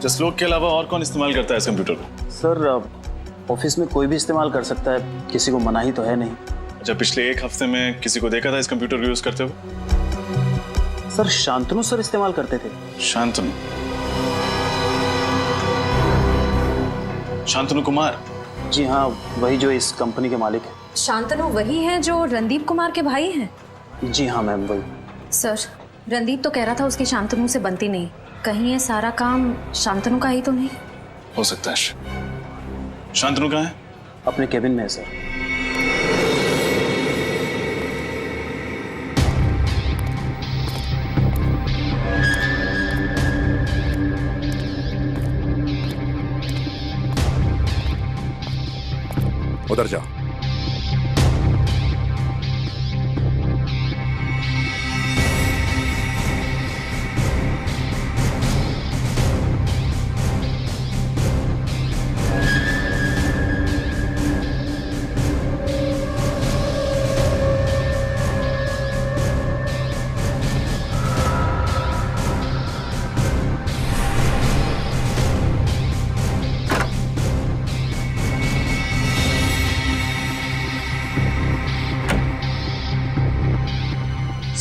जसलोक के अलावा और कौन इस्तेमाल करता है इस कंप्यूटर को? सर ऑफिस में कोई भी इस्तेमाल कर सकता है, किसी को मनाही तो है नहीं। अच्छा, पिछले एक हफ्ते में किसी को देखा था इस कंप्यूटर को यूज करते हुए? सर शांतनु सर इस्तेमाल करते थे। शांतनु? शांतनु कुमार? जी हाँ, वही जो इस कंपनी के मालिक है। शांतनु वही है जो रणदीप कुमार के भाई हैं? जी हाँ मैम, वही। सर, रणदीप तो कह रहा था उसकी शांतनु से बनती नहीं। कहीं ये सारा काम शांतनु का ही तो नहीं? हो सकता है। शांतनु कहाँ है? अपने केबिन में है सर। उधर जाओ।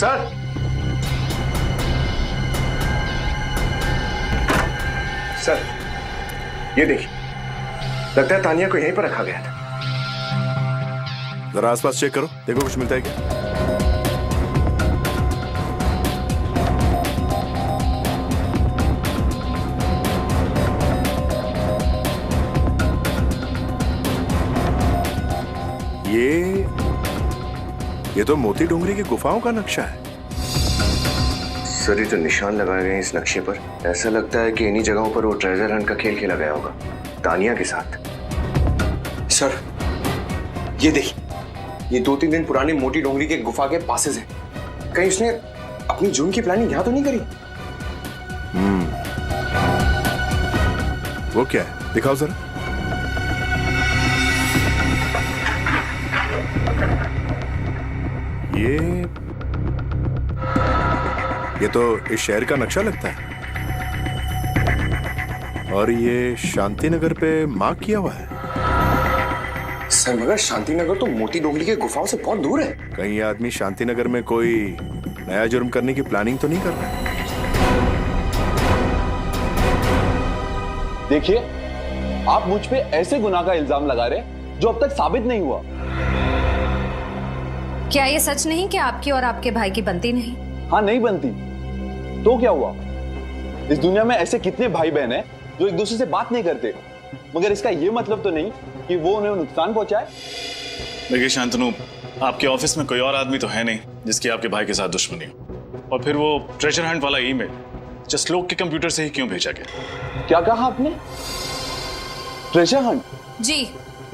सर, सर ये देखिए, लगता है तानिया को यहीं पर रखा गया था। जरा आसपास चेक करो, देखो कुछ मिलता है क्या। ये तो मोती डोंगरी की गुफाओं का नक्शा है। सर ये तो निशान लगाए गए हैं इस नक्शे पर। ऐसा लगता है कि इन्हीं जगहों पर वो ट्रेजर हंट का खेल खेला गया होगा तानिया के साथ। सर ये देखिए, ये 2-3 दिन पुरानी मोटी डोंगरी के गुफा के पासेस है। कहीं उसने अपनी जून की प्लानिंग यहां तो नहीं करी? वो क्या है, दिखाओ जरा। ये तो इस शहर का नक्शा लगता है, और ये शांतिनगर पे मार्क किया हुआ है। सर मगर शांतिनगर तो मोती डोंगरी के गुफाओं से बहुत दूर है। कहीं ये आदमी शांतिनगर में कोई नया जुर्म करने की प्लानिंग तो नहीं कर रहा है? देखिए, आप मुझ पे ऐसे गुनाह का इल्जाम लगा रहे जो अब तक साबित नहीं हुआ। क्या ये सच नहीं कि आपकी और आपके भाई की बनती नहीं? हाँ, नहीं बनती तो क्या हुआ? इस दुनिया में ऐसे कितने भाई बहन हैं जो एक दूसरे से बात नहीं करते, मगर इसका ये मतलब तो नहीं कि वो उन्हें नुकसान पहुंचाए। देखिए शांतनु, आपके ऑफिस में कोई और आदमी तो है नहीं जिसकी आपके भाई के साथ दुश्मनी हो। और फिर वो ट्रेजर हंट वाला ईमेल जसलोक के कंप्यूटर से ही क्यों भेजा गया? क्या कहा आपने? Treasure hunt? जी,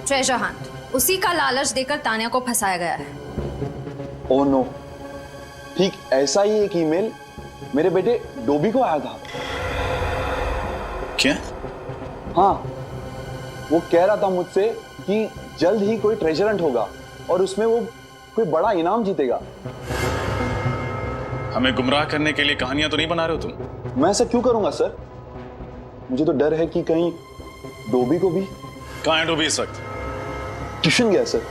ट्रेजर हंट। उसी का लालच देकर तानिया को फंसाया गया है। ओह नो, ठीक ऐसा ही एक ईमेल मेरे बेटे डोबी को आया था। क्या? हाँ, वो कह रहा था मुझसे कि जल्द ही कोई ट्रेजर हंट होगा और उसमें वो कोई बड़ा इनाम जीतेगा। हमें गुमराह करने के लिए कहानियां तो नहीं बना रहे हो तुम? मैं ऐसा क्यों करूंगा सर? मुझे तो डर है कि कहीं डोबी को भी। कहाँ है डोबी इस वक्त? ट्यूशन गया सर।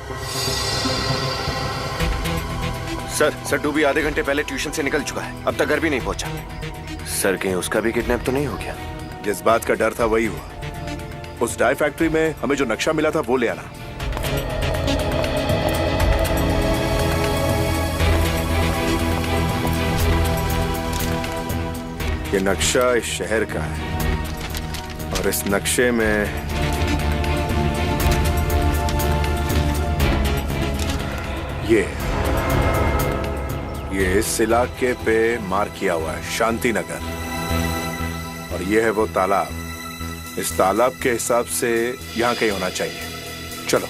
सर डूबी आधे घंटे पहले ट्यूशन से निकल चुका है, अब तक घर भी नहीं पहुंचा। सर कहीं उसका भी किडनैप तो नहीं हो गया? जिस बात का डर था वही हुआ। उस डाई फैक्ट्री में हमें जो नक्शा मिला था वो ले आना। ये नक्शा इस शहर का है, और इस नक्शे में ये इस इलाके पे मार्क किया हुआ है शांतिनगर, और ये है वो तालाब। इस तालाब के हिसाब से यहां कहीं होना चाहिए। चलो।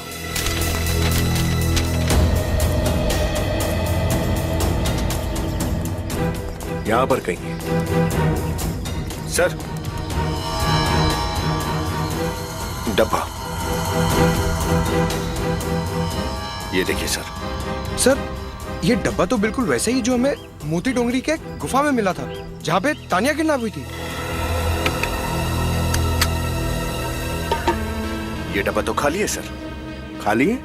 यहां पर कहीं है। सर डब्बा, ये देखिए सर। सर ये डब्बा तो बिल्कुल वैसे ही जो हमें मोती डोंगरी के गुफा में मिला था, जहाँ पे तानिया किडनैप हुई थी। ये डब्बा तो खाली है सर। खाली है?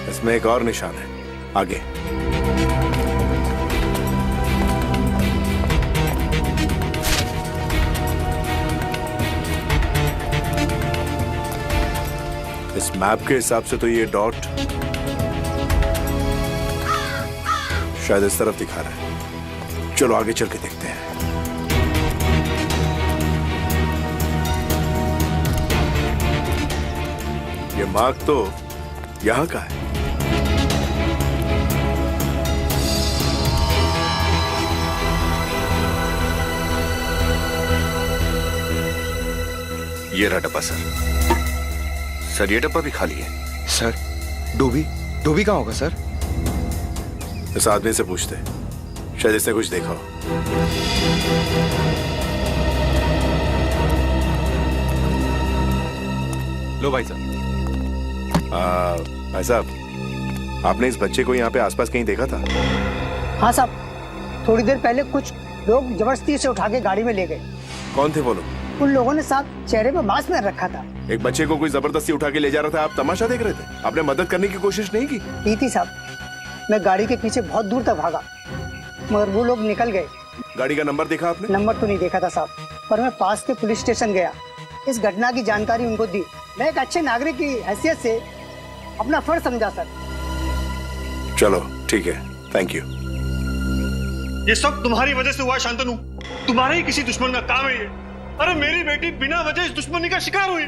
इसमें एक और निशान है आगे। इस मैप के हिसाब से तो ये डॉट शायद इस तरफ दिखा रहा है। चलो आगे चल के देखते हैं। ये मार्क तो यहां का है। ये रहा डब्बा सर। ये डब्बा भी खाली है। सर डोबी डोबी कहाँ होगा सर? इस आदमी से पूछते हैं, शायद इसने कुछ देखा हो। लो भाई साहब। भाई साहब, आपने इस बच्चे को यहाँ पे आसपास कहीं देखा था? हाँ साहब, थोड़ी देर पहले कुछ लोग जबरदस्ती से उठा के गाड़ी में ले गए। कौन थे वो लोग? उन लोगों ने साथ चेहरे पे मास्क पहन रखा था। एक बच्चे को कोई जबरदस्ती उठा के ले जा रहा था, आप तमाशा देख रहे थे? आपने मदद करने की कोशिश नहीं की? थी साहब, मैं गाड़ी के पीछे बहुत दूर तक भागा, मगर वो लोग निकल गए। गाड़ी का नंबर देखा आपने? नंबर तो नहीं देखा था साहब, पर मैं पास के पुलिस स्टेशन गया, इस घटना की जानकारी उनको दी। मैं एक अच्छे नागरिक की हैसियत से अपना फर्ज समझा सर। चलो ठीक है, थैंक यू। ये सब तुम्हारी वजह से हुआ शांतनु, तुम्हारे ही किसी दुश्मन का काम है ये। अरे मेरी बेटी बिना वजह इस दुश्मनी का शिकार हुई।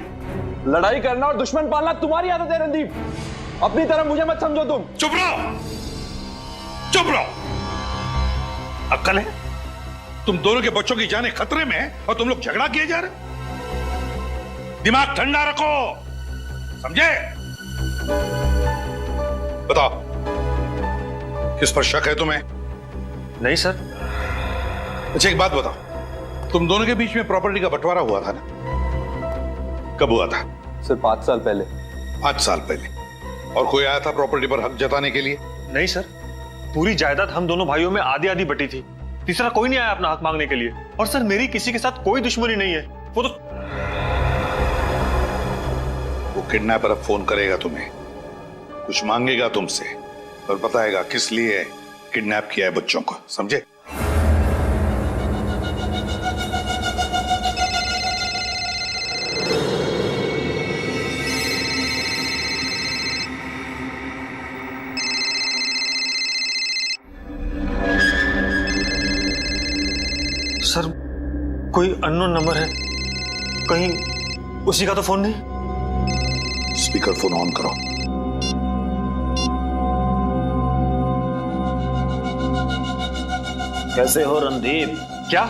लड़ाई करना और दुश्मन पालना तुम्हारी आदत है रणदीप, अपनी तरह मुझे मत समझो तुम। चुप रहो, चुप रहो। अक्ल है? तुम दोनों के बच्चों की जानें खतरे में है और तुम लोग झगड़ा किए जा रहे। दिमाग ठंडा रखो, समझे? बताओ, किस पर शक है तुम्हें? नहीं सर। अच्छा एक बात बताओ, तुम दोनों के बीच में प्रॉपर्टी का बंटवारा हुआ था ना? कब हुआ था? सर 5 साल पहले। 5 साल पहले। और कोई आया था प्रॉपर्टी पर हक जताने के लिए? नहीं सर, पूरी जायदाद हम दोनों भाइयों में आधी आधी बटी थी, तीसरा कोई नहीं आया अपना हक मांगने के लिए। और सर मेरी किसी के साथ कोई दुश्मनी नहीं है। वो किडनैपर अब फोन करेगा तुम्हें, कुछ मांगेगा तुमसे और बताएगा किस लिए किडनैप किया है बच्चों को, समझे? सर कोई अननोन नंबर है, कहीं उसी का तो फोन नहीं? स्पीकर फोन ऑन करो। कैसे हो रणदीप? क्या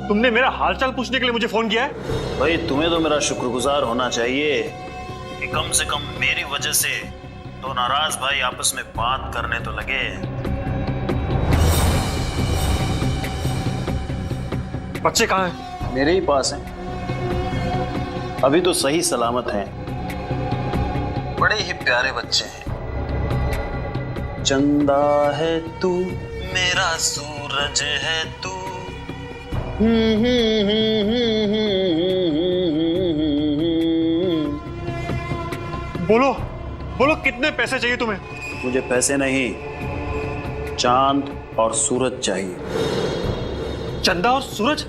तुमने मेरा हालचाल पूछने के लिए मुझे फोन किया है? भाई तुम्हें तो मेरा शुक्रगुजार होना चाहिए कि कम से कम मेरी वजह से दो नाराज भाई आपस में बात करने तो लगे। बच्चे कहाँ हैं? मेरे ही पास हैं, अभी तो सही सलामत हैं। बड़े ही प्यारे बच्चे हैं। चंदा है तू, मेरा सूरज है तू। बोलो बोलो, कितने पैसे चाहिए तुम्हें? मुझे पैसे नहीं, चांद और सूरज चाहिए। चंदा और सूरज?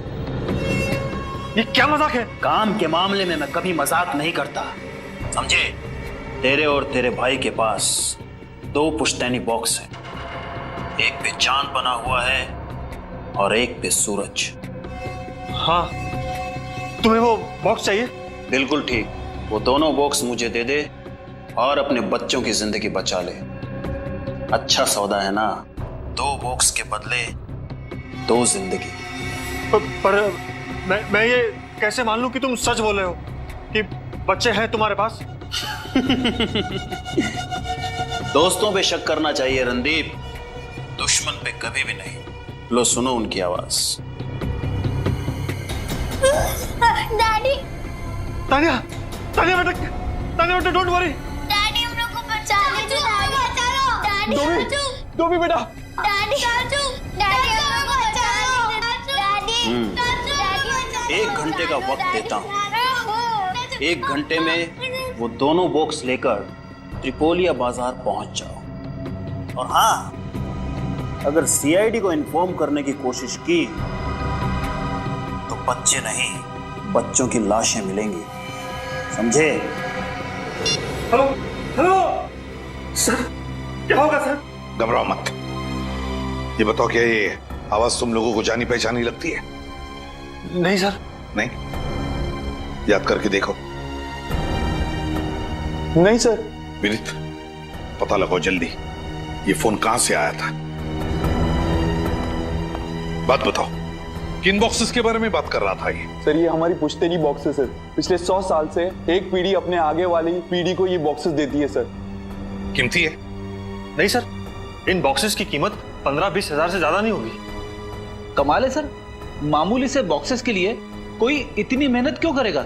ये क्या मजाक है? काम के मामले में मैं कभी मजाक नहीं करता, समझे? तेरे और तेरे भाई के पास 2 पुश्तैनी बॉक्स हैं, एक पे चांद बना हुआ है और एक पे सूरज। हाँ, तुम्हें वो बॉक्स चाहिए? बिल्कुल ठीक, वो दोनों बॉक्स मुझे दे दे और अपने बच्चों की जिंदगी बचा ले। अच्छा सौदा है ना? 2 बॉक्स के बदले 2 जिंदगी। पर मैं ये कैसे मान लूं कि तुम सच बोल रहे हो कि बच्चे हैं तुम्हारे पास? दोस्तों पे शक करना चाहिए रणदीप, दुश्मन पे कभी भी नहीं। लो सुनो उनकी आवाज। डैडी, तानिया, तानिया बेटा डोंट वरी। डैडी हम लोग को बचा लो, डैडी डोबी बेटा। डैडी हम लोग को बचा लो, डैडी 1 घंटे का वक्त देता हूं। 1 घंटे में वो दोनों बॉक्स लेकर त्रिपोलिया बाजार पहुंच जाओ। और हाँ, अगर सीआईडी को इन्फॉर्म करने की कोशिश की तो बच्चे नहीं, बच्चों की लाशें मिलेंगी, समझे? हेलो हेलो सर, क्या होगा सर? घबराओ मत। ये बताओ, क्या ये आवाज तुम लोगों को जानी पहचानी लगती है? नहीं सर। नहीं? याद करके देखो। नहीं सर। विनीत, पता लगाओ जल्दी, ये फोन कहां से आया था। बात बताओ, किन बॉक्सेस के बारे में बात कर रहा था ये? सर, ये हमारी पुश्तैनी बॉक्सेस है। पिछले 100 साल से एक पीढ़ी अपने आगे वाली पीढ़ी को ये बॉक्सेस देती है सर। कीमती है? नहीं सर, इन बॉक्सेस की कीमत 15-20 हजार से ज्यादा नहीं होगी। कमाल है सर, मामूली से बॉक्सेस के लिए कोई इतनी मेहनत क्यों करेगा?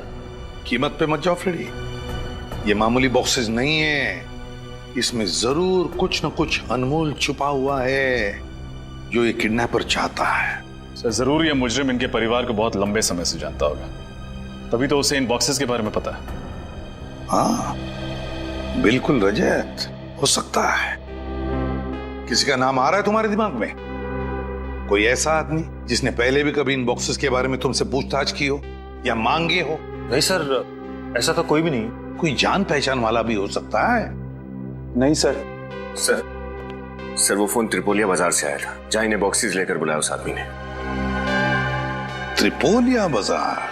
कीमत पे मत जाओ फ्रेडी, ये मामूली बॉक्सेस नहीं है। इसमें जरूर कुछ न कुछ अनमोल छुपा हुआ है जो ये किडनैपर चाहता है। सर, जरूर ये मुजरिम इनके परिवार को बहुत लंबे समय से जानता होगा, तभी तो उसे इन बॉक्सेस के बारे में पता है। हाँ बिल्कुल रजत, हो सकता है। किसी का नाम आ रहा है तुम्हारे दिमाग में? कोई ऐसा आदमी जिसने पहले भी कभी इन बॉक्सेस के बारे में तुमसे पूछताछ की हो या मांगे हो? नहीं सर, ऐसा तो कोई भी नहीं। कोई जान पहचान वाला भी हो सकता है। नहीं सर। सर वो फोन त्रिपोलिया बाजार से आया था, जहां इन्हें बॉक्सेस लेकर बुलाया उस आदमी ने। त्रिपोलिया बाजार?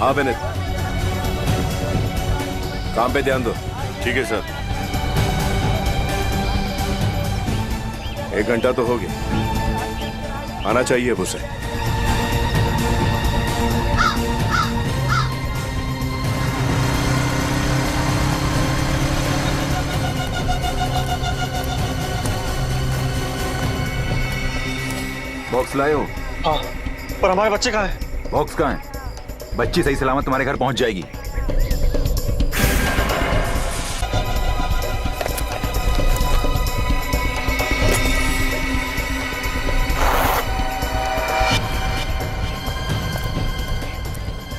हाँ बेनेट, काम पे ध्यान दो। ठीक है सर। 1 घंटा तो हो गया, आना चाहिए अब उसे। बॉक्स लाए हो? हाँ, पर हमारे बच्चे कहाँ हैं? बॉक्स कहाँ है? बच्ची सही सलामत तुम्हारे घर पहुंच जाएगी।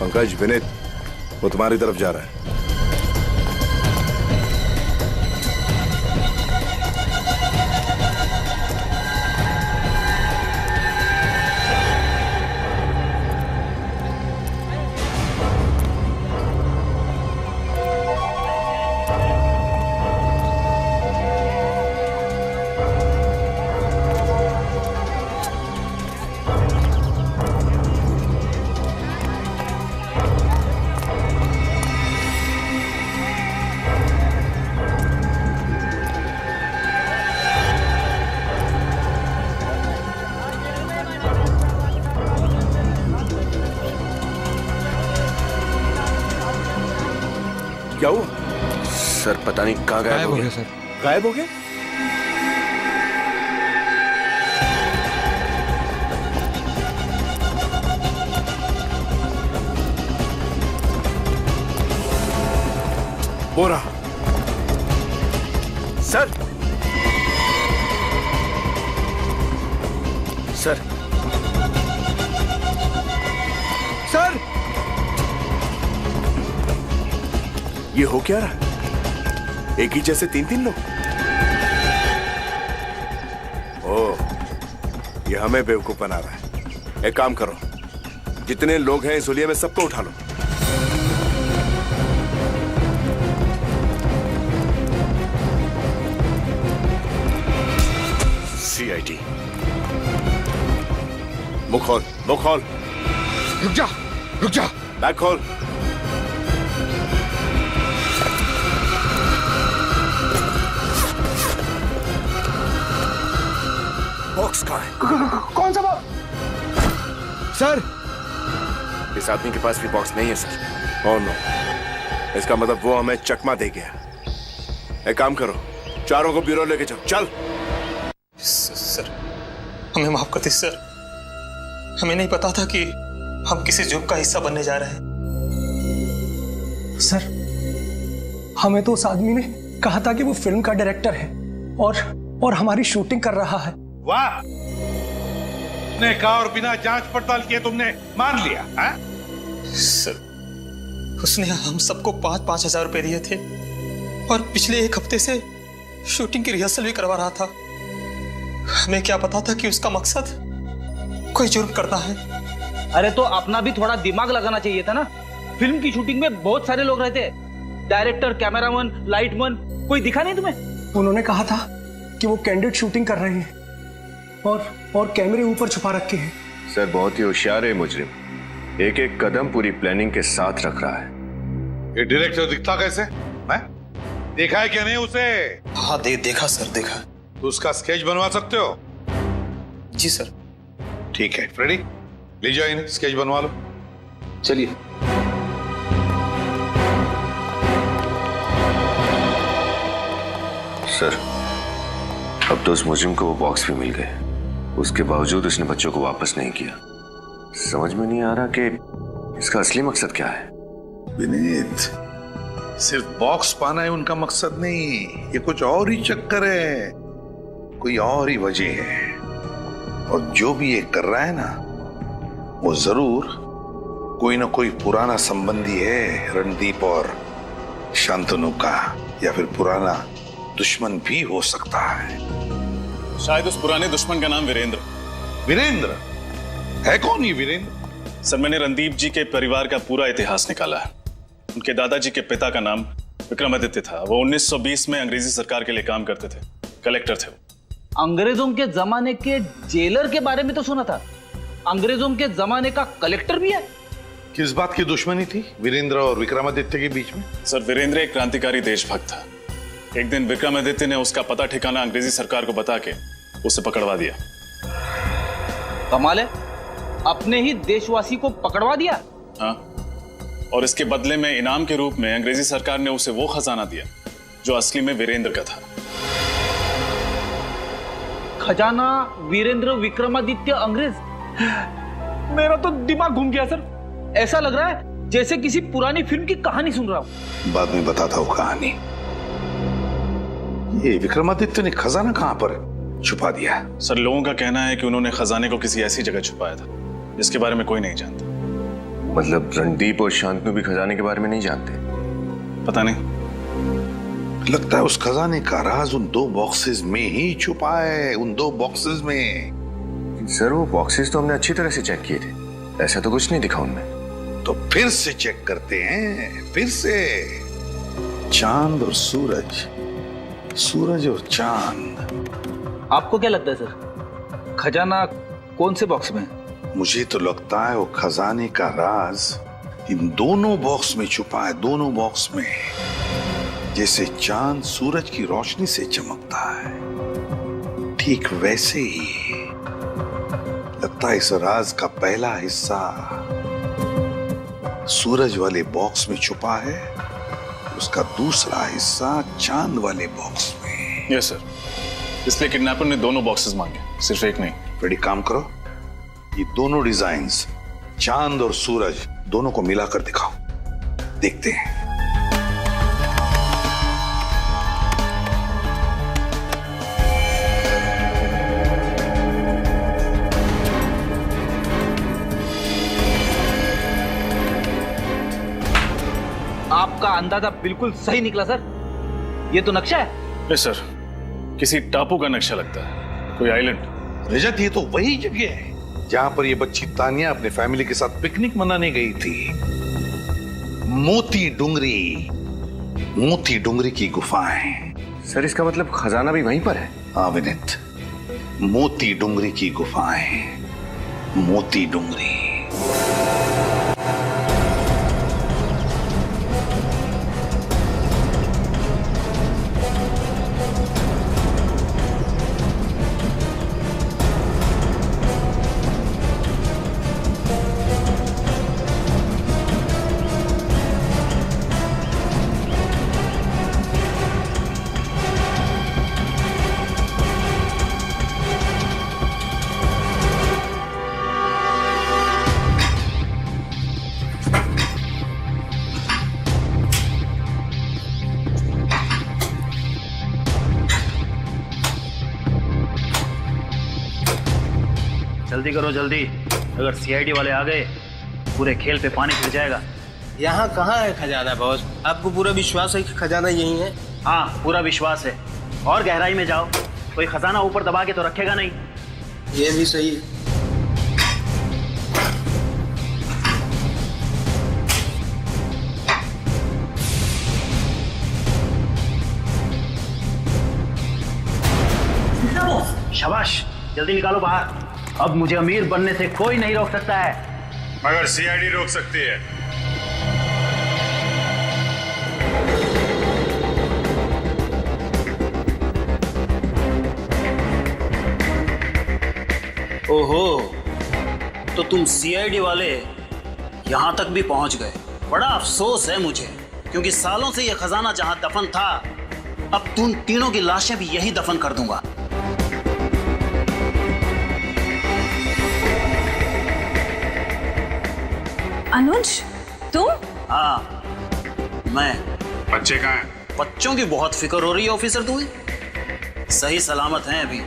पंकज, विनीत, वो तुम्हारी तरफ जा रहा है। क्या हुआ? सर पता नहीं कहाँ गायब हो गया। सर गायब हो गया? बोरा। सर, सर, सर, ये हो क्या रहा? एक ही जैसे 3-3 लोग। ओह, ये हमें बेवकूफ बना रहा है। एक काम करो, जितने लोग हैं इस हुलिये में सबको उठा लो। सीआईडी, मुख खोल, मुख खोल। रुक जा, रुक जा। बैग खोल। बॉक्स बॉक्स कहाँ है? कौन सा बॉक्स? सर, इस आदमी के पास भी बॉक्स नहीं है सर। ओह नो, इसका मतलब वो हमें चकमा दे गया। एक काम करो, चारों को ब्यूरो लेके जाओ। चल। सर, हमें माफ कर दीजिए सर। हमें नहीं पता था कि हम किसी जुर्म का हिस्सा बनने जा रहे हैं। सर, हमें तो उस आदमी ने कहा था कि वो फिल्म का डायरेक्टर है और हमारी शूटिंग कर रहा है। वाह, ने कहा और बिना जांच पड़ताल किए तुमने मान लिया है? सर, उसने हम सबको 5,000 रुपए दिए थे और पिछले 1 हफ्ते से शूटिंग की रिहर्सल भी करवा रहा था। हमें क्या पता था कि उसका मकसद कोई जुर्म करना है। अरे तो अपना भी थोड़ा दिमाग लगाना चाहिए था ना। फिल्म की शूटिंग में बहुत सारे लोग रहते हैं, डायरेक्टर, कैमरामैन, लाइटमैन, कोई दिखा नहीं तुम्हें? उन्होंने कहा था कि वो कैंडिड शूटिंग कर रहे हैं और कैमरे ऊपर छुपा रखे हैं। सर, बहुत ही होशियार है मुजरिम। एक एक कदम पूरी प्लानिंग के साथ रख रहा है। ये डायरेक्टर दिखता कैसे? मैं देखा है क्या नहीं उसे? हाँ, देखा सर, देखा। तो उसका स्केच बनवा सकते हो? जी सर। ठीक है फ्रेडी, ले जाओ इन्हें, स्केच बनवा लो। चलिए। सर, अब तो उस मुजरिम को वो बॉक्स भी मिल गए, उसके बावजूद उसने बच्चों को वापस नहीं किया। समझ में नहीं आ रहा कि इसका असली मकसद क्या है। विनीत, सिर्फ बॉक्स पाना है उनका मकसद नहीं, ये कुछ और ही चक्कर है, कोई और ही वजह है। और जो भी ये कर रहा है ना, वो जरूर कोई ना कोई पुराना संबंधी है रणदीप और शांतनु का, या फिर पुराना दुश्मन भी हो सकता है। शायद उस पुराने दुश्मन का नाम वीरेंद्र। वीरेंद्र है? कौन ये वीरेंद्र? सर, मैंने रणदीप जी के परिवार का पूरा इतिहास निकाला है। उनके दादाजी के पिता का नाम विक्रमादित्य था। वो 1920 में अंग्रेजी सरकार के लिए काम करते थे, कलेक्टर थे। अंग्रेजों के जमाने के जेलर के बारे में तो सुना था, अंग्रेजों के जमाने का कलेक्टर भी है। किस बात की दुश्मनी थी वीरेंद्र और विक्रमादित्य के बीच में? सर, वीरेंद्र एक क्रांतिकारी देशभक्त था। एक दिन विक्रमादित्य ने उसका पता ठिकाना अंग्रेजी सरकार को बता के उसे पकड़वा दिया। कमाल है, अपने ही देशवासी को पकड़वा दिया। हाँ, और इसके बदले में इनाम के रूप में अंग्रेजी सरकार ने उसे वो खजाना दिया जो असली में वीरेंद्र का था। खजाना वीरेंद्र विक्रमादित्य अंग्रेज? मेरा तो दिमाग घूम गया सर। ऐसा लग रहा है जैसे किसी पुरानी फिल्म की कहानी सुन रहा हूं। बाद में बताता हूं कहानी। ये विक्रमादित्य ने खजाना कहां पर छुपा दिया? सर, लोगों का कहना है कि उन्होंने खजाने को किसी ऐसी जगह छुपाया था जिसके बारे में कोई नहीं जानता। मतलब रणदीप और शांतनु भी खजाने के बारे में नहीं जानते? पता नहीं। लगता है उस खजाने का राज उन 2 बॉक्सेस में ही छुपा है, उन 2 बॉक्सेस में। सर, वो बॉक्सेस तो हमने अच्छी तरह से चेक किए थे, ऐसा तो कुछ नहीं दिखा उनमें। तो फिर से चेक करते हैं, फिर से। चांद और सूरज, सूरज और चांद। आपको क्या लगता है सर, खजाना कौन से बॉक्स में है? मुझे तो लगता है वो खजाने का राज इन दोनों बॉक्स में छुपा है, दोनों बॉक्स में। जैसे चांद सूरज की रोशनी से चमकता है, ठीक वैसे ही लगता है इस राज का पहला हिस्सा सूरज वाले बॉक्स में छुपा है, उसका दूसरा हिस्सा चांद वाले बॉक्स में। यस सर, इसलिए किडनैपर ने दोनों बॉक्सेस मांगे, सिर्फ एक नहीं। बड़ी काम करो, ये दोनों डिजाइन्स चांद और सूरज दोनों को मिलाकर दिखाओ, देखते हैं। आपका अंदाजा बिल्कुल सही निकला सर। ये तो नक्शा है। यस सर, किसी टापू का नक्शा लगता है, कोई आइलैंड। रजत, ये तो वही जगह है जहां पर ये बच्ची तानिया अपने फैमिली के साथ पिकनिक मनाने गई थी। मोती डूंगरी की गुफाएं। सर, इसका मतलब खजाना भी वहीं पर है? हाँ विनीत, मोती डूंगरी की गुफाएं, मोती डूंगरी। जल्दी करो जल्दी, अगर सीआईडी वाले आ गए पूरे खेल पे पानी फिर जाएगा। यहाँ कहाँ है खजाना बॉस? आपको पूरा विश्वास है कि खजाना यही है? हाँ पूरा विश्वास है। और गहराई में जाओ, कोई खजाना ऊपर दबा के तो रखेगा नहीं। ये भी सही है। शाबाश, जल्दी निकालो बाहर। अब मुझे अमीर बनने से कोई नहीं रोक सकता है। मगर सीआईडी रोक सकती है। ओहो, तो तुम सीआईडी वाले यहां तक भी पहुंच गए। बड़ा अफसोस है मुझे, क्योंकि सालों से यह खजाना जहां दफन था, अब तुम तीनों की लाशें भी यही दफन कर दूंगा। अनुज, तुम? हाँ, मैं। बच्चे कहाँ हैं? बच्चों की बहुत फिक्र हो रही है ऑफिसर तुम्हें। सही सलामत हैं अभी।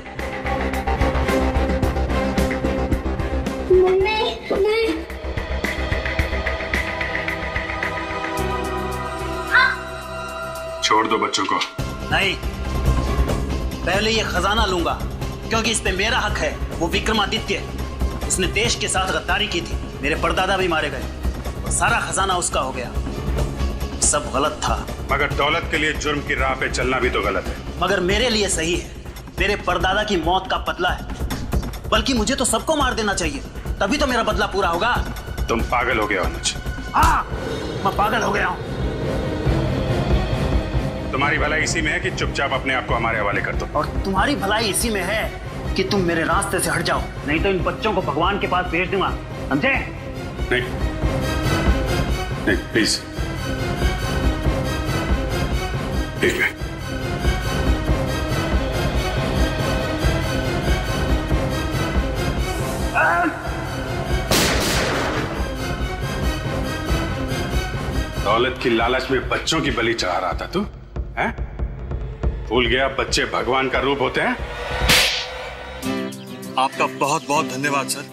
नहीं। छोड़ दो बच्चों को। नहीं, पहले ये खजाना लूंगा, क्योंकि इस पे मेरा हक है। वो विक्रमादित्य, उसने देश के साथ गद्दारी की थी, मेरे परदादा भी मारे गए और सारा खजाना उसका हो गया। सब गलत था। मगर दौलत के लिए जुर्म की राह पे चलना भी तो गलत है। मगर मेरे लिए सही है। मेरे परदादा की मौत का बदला है, बल्कि मुझे तो सबको मार देना चाहिए, तभी तो मेरा बदला पूरा होगा। तुम पागल हो गए हो अनुज। हाँ, मैं पागल हो गया हूँ। तुम्हारी भलाई इसी में है कि चुपचाप अपने आप को हमारे हवाले कर दो। और तुम्हारी भलाई इसी में है कि तुम मेरे रास्ते से हट जाओ, नहीं तो इन बच्चों को भगवान के पास भेज दूंगा, समझे? नहीं, प्लीज। ठीक है। दौलत की लालच में बच्चों की बलि चढ़ा रहा था तू, हैं? भूल गया बच्चे भगवान का रूप होते हैं? आपका बहुत बहुत धन्यवाद सर,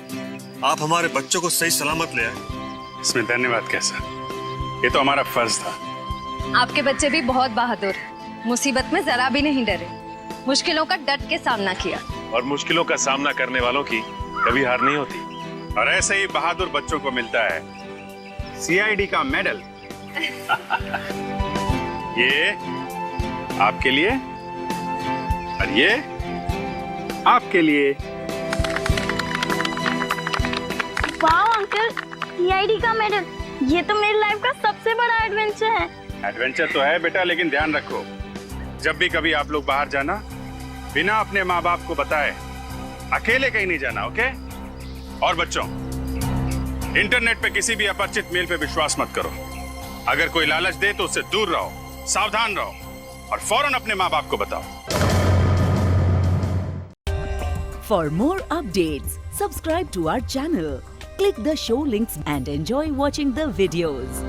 आप हमारे बच्चों को सही सलामत ले आए। इसमें धन्यवाद कैसा, ये तो हमारा फर्ज था। आपके बच्चे भी बहुत बहादुर, मुसीबत में जरा भी नहीं डरे, मुश्किलों का डट के सामना किया। और मुश्किलों का सामना करने वालों की कभी हार नहीं होती। और ऐसे ही बहादुर बच्चों को मिलता है सीआईडी का मेडल। ये आपके लिए और ये आपके लिए। वाह अंकल, सीआईडी का मेडल, ये तो मेरी लाइफ का सबसे बड़ा एडवेंचर है। एडवेंचर तो है बेटा, लेकिन ध्यान रखो, जब भी कभी आप लोग बाहर जाना, बिना अपने माँ बाप को बताए अकेले कहीं नहीं जाना, ओके? और बच्चों, इंटरनेट पे किसी भी अपरिचित मेल पे विश्वास मत करो। अगर कोई लालच दे तो उससे दूर रहो, सावधान रहो और फौरन अपने माँ बाप को बताओ। For more updates, subscribe to our channel, click the show links and enjoy watching the videos.